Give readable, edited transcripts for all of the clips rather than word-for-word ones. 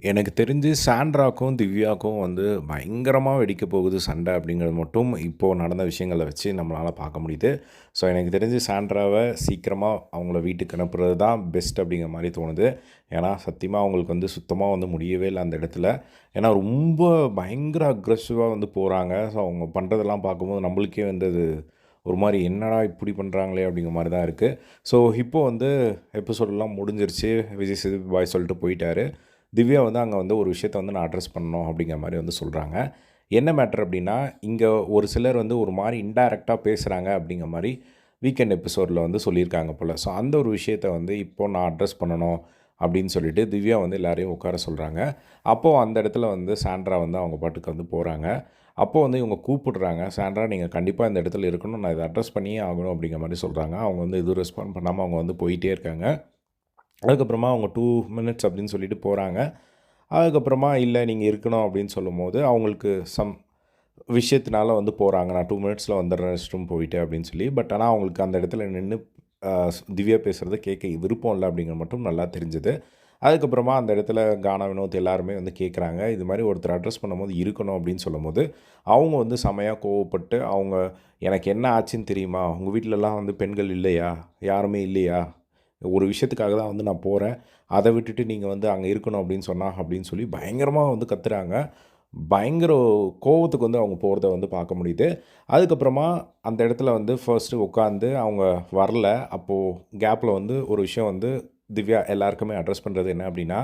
எனக்கு தெரிஞ்சு சாண்ட்ராக்கும், திவ்யாக்கும் வந்து பயங்கரமா வெடிக்க போகுது சண்டை அப்படிங்கிறது மட்டும் இப்போது நடந்த விஷயங்கள வச்சு நம்மளால பார்க்க முடியுது. ஸோ எனக்கு தெரிஞ்சு சாண்ட்ராவ சீக்கிரமா அவங்கள வீட்டுக்கு அனுப்புறது தான் பெஸ்ட் அப்படிங்கிற மாரி தோணுது. ஏன்னா சத்தியமா அவங்களுக்கு வந்து சுத்தமா வந்து முடியவே இல்ல அந்த இடத்துல. ஏன்னா ரொம்ப பயங்கர அக்ரெசிவா வந்து போறாங்க. ஸோ அவங்க பண்ணுறதெல்லாம் பார்க்கும்போது நம்மளுக்கே வந்து அது ஒரு மாரி என்னடா இப்படி பண்ணுறாங்களே அப்படிங்கிற மாரி தான் இருக்கு. ஸோ இப்போ வந்து எபிசோடெல்லாம் முடிஞ்சிருச்சு. விஜய் சேதுபதி பாய் சொல்லிட்டு போயிட்டாரு. திவ்யா வந்து அங்கே வந்து ஒரு விஷயத்த வந்து நான் அட்ரஸ் பண்ணணும் அப்படிங்கிற மாதிரி வந்து சொல்கிறாங்க. என்ன மேட்டர் அப்படின்னா, இங்கே ஒரு சிலர் வந்து ஒரு மாதிரி இன்டைரக்டாக பேசுகிறாங்க அப்படிங்கிற மாதிரி வீக்கெண்ட் எபிசோடில் வந்து சொல்லியிருக்காங்க போல். ஸோ அந்த ஒரு விஷயத்த வந்து இப்போது நான் அட்ரஸ் பண்ணணும் அப்படின்னு சொல்லிட்டு திவ்யா வந்து எல்லாரையும் உட்கார சொல்கிறாங்க. அப்போது அந்த இடத்துல வந்து சாண்ட்ரா வந்து அவங்க பாட்டுக்கு வந்து போகிறாங்க. அப்போது வந்து இவங்க கூப்பிடுறாங்க, சாண்ட்ரா நீங்கள் கண்டிப்பாக இந்த இடத்துல இருக்கணும், நான் இதை அட்ரஸ் பண்ணியே ஆகணும் அப்படிங்கிற மாதிரி சொல்கிறாங்க. அவங்க வந்து எதுவும் ரெஸ்பாண்ட் பண்ணாமல் அவங்க வந்து போயிட்டே இருக்காங்க. அதுக்கப்புறமா அவங்க 2 மினிட்ஸ் அப்படின்னு சொல்லிட்டு போகிறாங்க. அதுக்கப்புறமா இல்லை நீங்கள் இருக்கணும் அப்படின்னு சொல்லும்போது, அவங்களுக்கு விஷயத்தினால வந்து போகிறாங்க. நான் 2 மினிட்ஸில் வந்துடுறேன் ரெஸ்ட் ரூம் போயிட்டு அப்படின்னு சொல்லி. பட் ஆனால் அவங்களுக்கு அந்த இடத்துல நின்னு திவ்யா பேசுகிறத கேட்க விருப்பம் இல்லை அப்படிங்கிறது மட்டும் நல்லா தெரிஞ்சுது. அதுக்கப்புறமா அந்த இடத்துல கானா, வினோத் எல்லாருமே வந்து கேட்குறாங்க. இது மாதிரி ஒருத்தர் அட்ரஸ் பண்ணும்போது இருக்கணும் அப்படின்னு சொல்லும்போது, அவங்க வந்து செமையா கோவப்பட்டு, அவங்க "எனக்கு என்ன ஆச்சுன்னு தெரியுமா? உங்க வீட்லலாம் வந்து பெண்கள் இல்லையா? யாருமே இல்லையா? ஒரு விஷயத்துக்காக தான் வந்து நான் போறேன். அத விட்டுட்டு நீங்க வந்து அங்க இருக்கணும் அப்படின்னு சொன்னா" அப்படின்னு சொல்லி பயங்கரமா வந்து கத்துறாங்க. பயங்கர கோவத்துக்கு வந்து அவங்க போறத வந்து பார்க்க முடியுது. அதுக்கப்புறமா அந்த இடத்துல வந்து ஃபர்ஸ்ட்டு உட்காந்து அவங்க வரல. அப்போ கேப்ல வந்து ஒரு விஷயம் வந்து திவ்யா எல்லாருக்குமே அட்ரஸ் பண்ணுறது என்ன அப்படின்னா,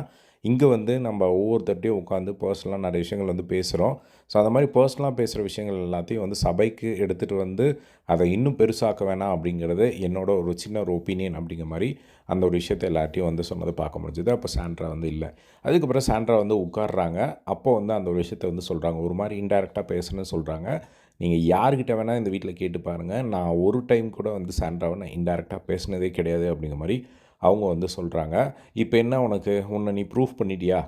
இங்க வந்து நம்ம ஒவ்வொருத்தர்ட்டயும் உட்காந்து பர்சனலா நெறைய விஷயங்கள் வந்து பேசுறோம். ஸோ அந்த மாரி பர்சனலா பேசுற விஷயங்கள் எல்லாத்தையும் வந்து சபைக்கு எடுத்துட்டு வந்து, அத இன்னும் பெருசாக்க வேணாம் அப்படிங்கிறது என்னோட ஒரு சின்ன ஒரு ஒப்பீனியன் அப்படிங்கிற மாரி, அந்த ஒரு விஷயத்த எல்லார்ட்டயும் வந்து சொன்னத பார்க்க முடிஞ்சது. அப்போ சாண்ட்ரா வந்து இல்ல. அதுக்கப்புறம் சாண்ட்ரா வந்து உட்கார்றாங்க. அப்போ வந்து அந்த ஒரு விஷயத்த வந்து சொல்றாங்க. ஒரு மாரி இன்டைரக்ட்டா பேசுனேன்னு சொல்றாங்க. நீங்க யார்கிட்ட வேணா இந்த வீட்ல கேட்டு பாருங்க. நான் ஒரு டைம் கூட வந்து சாண்ட்ராவ நான் இன்டைரக்ட்டா பேசினதே கிடையாது அப்படிங்கிற மாரி அவங்க வந்து சொல்றாங்க. இப்ப என்ன உனக்கு? உன்ன நீ ப்ரூஃப் பண்ணிட்டியா?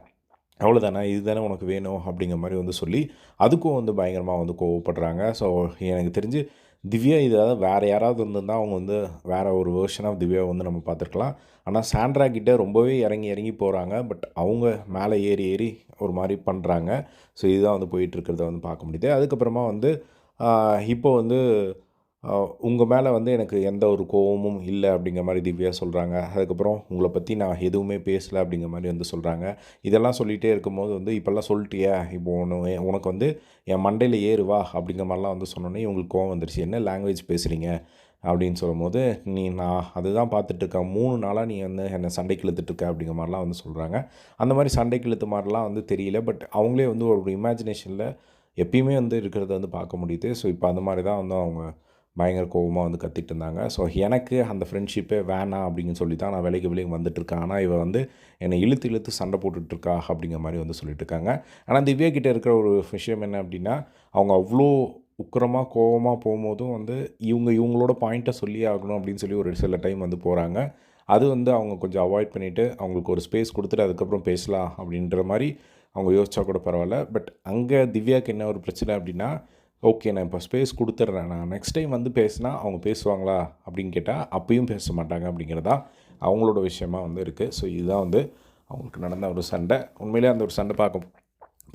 அவ்வளோதானே, இதுதானே உனக்கு வேணும் அப்படிங்கிற மாரி வந்து சொல்லி, அதுக்கும் வந்து பயங்கரமா வந்து கோவப்படுறாங்க. ஸோ எனக்கு தெரிஞ்சு திவ்யா இதாவது வேற யாராவது இருந்திருந்தா அவங்க வந்து வேற ஒரு வெர்ஷன் ஆஃப் திவ்யாவ வந்து நம்ம பார்த்துருக்கலாம். ஆனா சாண்ட்ரா கிட்ட ரொம்பவே இறங்கி இறங்கி போறாங்க. பட் அவங்க மேலே ஏறி ஏறி ஒரு மாரி பண்றாங்க. ஸோ இதுதான் வந்து போயிட்டுருக்கிறத வந்து பார்க்க முடியுது. அதுக்கப்புறமா வந்து இப்போ வந்து உங்க மேல வந்து எனக்கு எந்த ஒரு கோவமும் இல்ல அப்படிங்கிற மாரி திவ்யா சொல்றாங்க. அதுக்கப்புறம் உங்கள பத்தி நான் எதுவுமே பேசல அப்படிங்கிற மாரி வந்து சொல்றாங்க. இதெல்லாம் சொல்லிட்டே இருக்கும்போது வந்து இப்பல்லாம் சொல்ட்டியே, இப்போ உனக்கு வந்து என் மண்டையில ஏறு வா அப்படிங்கிற மாரிலாம் வந்து சொன்னோனே இவங்களுக்கு கோவம் வந்துருச்சு. என்ன லாங்குவேஜ் பேசுறீங்க? அப்படின்னு சொல்லும்போது, நான் அதுதான் பார்த்துட்டுருக்கேன். 3 நாளா நீ வந்து என்ன சண்டைக்கு இழுத்துட்டுருக்க அப்படிங்கிற மாரிலாம் வந்து சொல்றாங்க. அந்த மாரி சண்டைக்கு இழுத்த மாரிலாம் வந்து தெரியல. பட் அவங்களே வந்து ஒரு இமேஜினேஷன்ல எப்பயுமே வந்து இருக்கிறத வந்து பார்க்க முடியுது. ஸோ இப்போ அந்த மாரி தான் வந்து அவங்க பயங்கர கோவமா வந்து கத்திட்டு இருந்தாங்க. ஸோ எனக்கு அந்த ஃப்ரெண்ட்ஷிப்பே வேணாம் அப்படின்னு சொல்லி தான் நான் விலகி விலகி வந்துட்டுருக்கேன். ஆனா இவ வந்து என்னை இழுத்து இழுத்து சண்டை போட்டுட்ருக்கா அப்படிங்கிற மாரி வந்து சொல்லிட்டு இருக்காங்க. ஆனா திவ்யா கிட்ட இருக்கிற ஒரு விஷயம் என்ன அப்படின்னா, அவங்க அவ்ளோ உக்கிரமா, கோவமா போம்போதும் வந்து இவங்களோட பாயிண்ட்ட சொல்லியே ஆகணும் அப்படின்னு சொல்லி ஒரு சில டைம் வந்து போறாங்க. அது வந்து அவங்க கொஞ்சம் அவாய்ட் பண்ணிட்டு, அவங்களுக்கு ஒரு ஸ்பேஸ் குடுத்துட்டு அதுக்கப்புறம் பேசலாம் அப்படின்ற மாரி அவங்க யோசிச்சா கூட பரவால்ல. பட் அங்க திவ்யாக்கு என்ன ஒரு பிரச்சனை அப்படின்னா, ஓகே நான் இப்போ ஸ்பேஸ் குடுத்துடுறேன். நான் நெக்ஸ்ட் டைம் வந்து பேசினா அவங்க பேசுவாங்களா? அப்படின்னு கேட்டா, அப்பயும் பேச மாட்டாங்க அப்படிங்கிறது தான் அவங்களோட விஷயமா வந்து இருக்கு. ஸோ இதுதான் வந்து அவங்களுக்கு நடந்த ஒரு சண்டை. உண்மையிலேயே அந்த ஒரு சண்டை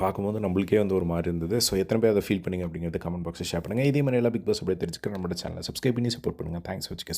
பார்க்கும்போது நம்மளுக்கே வந்து ஒரு மாரி இருந்தது. ஸோ எத்தனை பேர் அத ஃபீல் பண்ணீங்க அப்படிங்கிறத கமெண்ட் பாக்ஸ்ல ஷேர் பண்ணுங்க. இதே மாரி எல்லா பிக் பாஸ் அப்டேட் தெரிஞ்சுக்க நம்மளோட சேனலை சப்ஸ்கிரைப் பண்ணி சப்போர்ட் பண்ணுங்க. தேங்க்ஸ் ஃபார் வாட்சிங்.